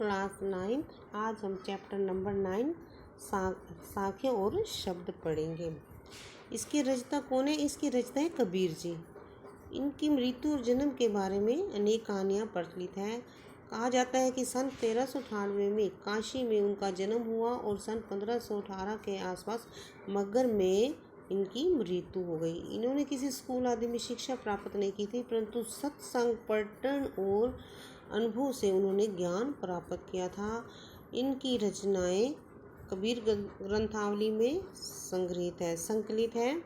Class 9। आज हम chapter number 9 साखें और शब्द पढ़ेंगे। इसके रचयिता कौन है? इसके रचयिता है कबीर जी। इनकी मृत्यु और जन्म के बारे में अनेक कहानियाँ प्रचलित हैं। कहा जाता है कि सन 1398 में काशी में उनका जन्म हुआ और सन 1518 के आसपास मगहर में इनकी मृत्यु हो गई। इन्होंने किसी स्कूल आदि में शिक्षा प्राप्त नहीं की थी, परंतु सत्संग, पठन और अनुभव से उन्होंने ज्ञान प्राप्त किया था। इनकी रचनाएं कबीर ग्रंथावली में संकलित है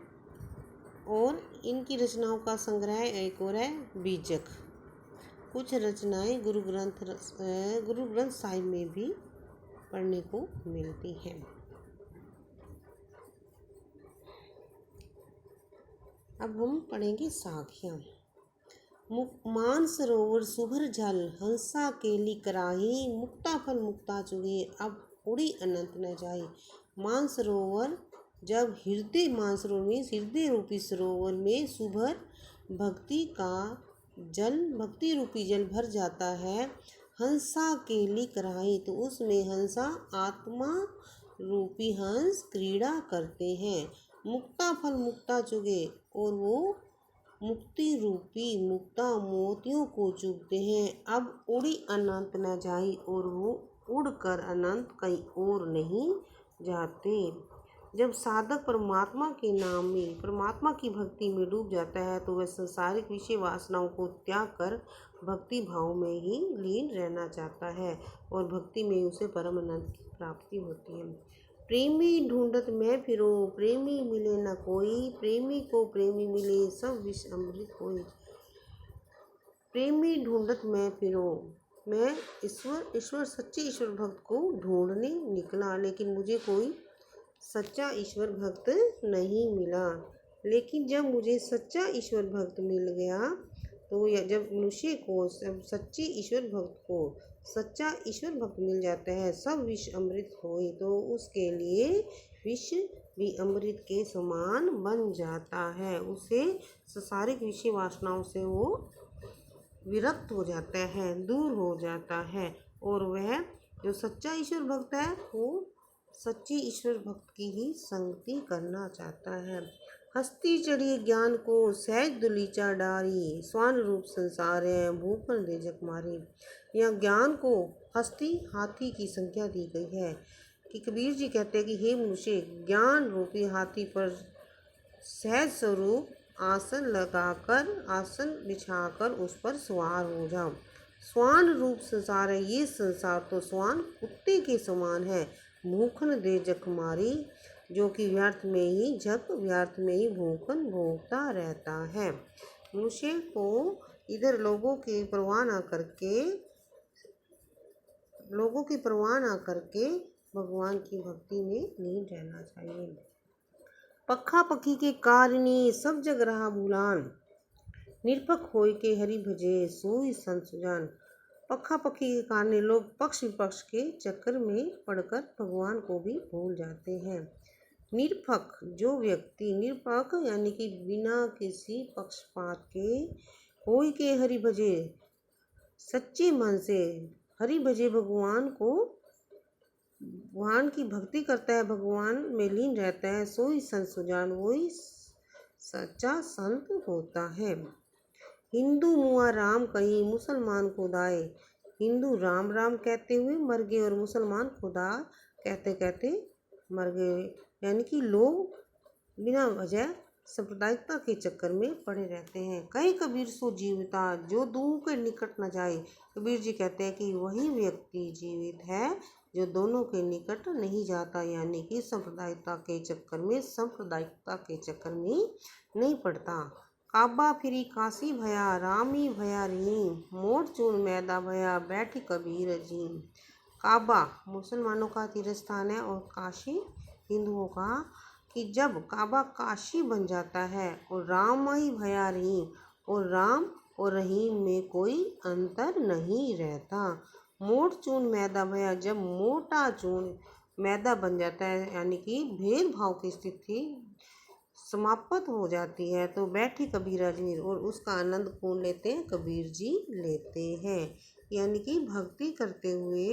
और इनकी रचनाओं का संग्रह एक और है बीजक। कुछ रचनाएं गुरु ग्रंथ साहिब में भी पढ़ने को मिलती हैं। अब हम पढ़ेंगे साखियाँ। मानसरोवर सुभर जल, हंसा केली कराही, मुक्ता फल मुक्ता चुगे, अब उड़ी अनंत न जाए। मानसरोवर, जब हृदय रूपी सरोवर में सुभर भक्ति रूपी जल भर जाता है, हंसा केली कराही, तो उसमें हंसा आत्मा रूपी हंस क्रीड़ा करते हैं। मुक्ता फल मुक्ता चुगे, और वो मुक्ति रूपी मुक्ता मोतियों को चुगते हैं। अब उड़ी अनंत न जाए, और वो उड़कर अनंत कहीं और नहीं जाते। जब साधक परमात्मा के नाम में, परमात्मा की भक्ति में डूब जाता है, तो वह संसारिक विषय वासनाओं को त्याग कर भक्ति भाव में ही लीन रहना चाहता है, और भक्ति में उसे परम आनंद की प्राप्ति होती है। प्रेमी ढूंढत मैं फिरो, प्रेमी मिले न कोई, प्रेमी को प्रेमी मिले सब विष अमृत होई। प्रेमी ढूंढत मैं फिरो, मैं ईश्वर सच्चे ईश्वर भक्त को ढूंढने निकला, लेकिन मुझे कोई सच्चा ईश्वर भक्त नहीं मिला। लेकिन जब मुझे सच्चा ईश्वर भक्त मिल गया, तो जब मनुष्य को सच्चे ईश्वर भक्त को सच्चा ईश्वर भक्त मिल जाता है, सब विष अमृत होए, तो उसके लिए विष भी अमृत के समान बन जाता है। उसे संसारिक विषय वासनाओं से वो विरक्त हो जाता है, दूर हो जाता है, और वह जो सच्चा ईश्वर भक्त है, वो सच्ची ईश्वर भक्त की ही संगति करना चाहता है। हस्ती चढ़ी ज्ञान को सहज दुलीचा डारी, स्वान रूप संसार है भूखन दे जग मारी। यह ज्ञान को हस्ती हाथी की संख्या दी गई है कि कबीर जी कहते हैं कि हे मनुष्य, ज्ञान रूपी हाथी पर सहज स्वरूप आसन बिछाकर उस पर सवार हो जाओ। स्वान रूप संसार है, ये संसार तो स्वान कुत्ते के समान है। भूखन दे जख मारी, जो कि व्यर्थ में ही भूखन भोगता रहता है। मनुष्य को इधर लोगों की परवाह ना करके भगवान की भक्ति में लीन रहना चाहिए। पक्खा पखी के कारिणी सब जग रहा भूलान, निरपक होय के हरि भजे सोई संत सुजान। पक्खा पखी के कारण लोग पक्ष विपक्ष के चक्कर में पड़कर भगवान को भी भूल जाते हैं। निरपक, जो व्यक्ति निरपक यानी कि बिना किसी पक्षपात के होय के हरि भजे, सच्चे मन से हरि भजे, भगवान की भक्ति करता है, भगवान में लीन रहता है, सोई संत सुजान, वही सच्चा संत होता है। हिंदू मुआ राम कहीं मुसलमान खुदाए, हिंदू राम राम कहते हुए मर गए और मुसलमान खुदा कहते कहते मर गए। यानी कि लोग बिना वजह सांप्रदायिकता के चक्कर में पड़े रहते हैं। कई कबीर सो जीविता, जो दोनों के निकट न जाए। कबीर जी कहते हैं कि वही व्यक्ति जीवित है जो दोनों के निकट नहीं जाता, यानी कि सांप्रदायिकता के चक्कर में नहीं पड़ता। काबा फिरी काशी भया, रामी भया रहीम, मोट चून मैदा भया बैठी कबीर जी। काबा मुसलमानों का तीर्थ स्थान है और काशी हिंदुओं का, कि जब काबा काशी बन जाता है, और रामाई भया रहीम, और राम और रहीम में कोई अंतर नहीं रहता। मोट चून मैदा भया, जब मोटा चून मैदा बन जाता है, यानी कि भेदभाव की स्थिति समाप्त हो जाती है, तो बैठी कबीरा जी, और उसका आनंद कौन लेते हैं? कबीर जी लेते हैं। यानी कि भक्ति करते हुए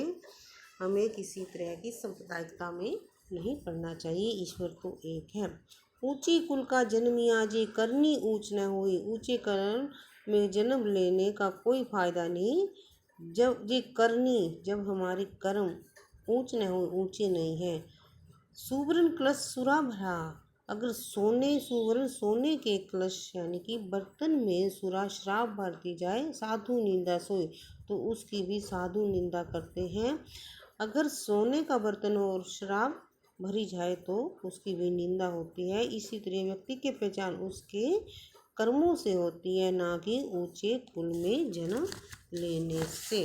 हमें किसी तरह की सांप्रदायिकता में नहीं पड़ना चाहिए। ईश्वर तो एक है। ऊंची कुल का जन्मिया जे करनी ऊंच न होई। ऊंचे कर्म में जन्म लेने का कोई फायदा नहीं जब ये करनी, जब हमारे कर्म ऊंच न हो, ऊंचे नहीं है। सुवर्ण कलश सुरा भरा। अगर सुवर्ण सोने के कलश यानी कि बर्तन में सुरा शराब भर दी जाए, साधु निंदा सोए, तो उसकी भी साधु निंदा करते हैं। अगर सोने का बर्तन और शराब भरी जाए तो उसकी भी निंदा होती है। इसी तरह व्यक्ति की पहचान उसके कर्मों से होती है, ना कि ऊंचे कुल में जन्म लेने से।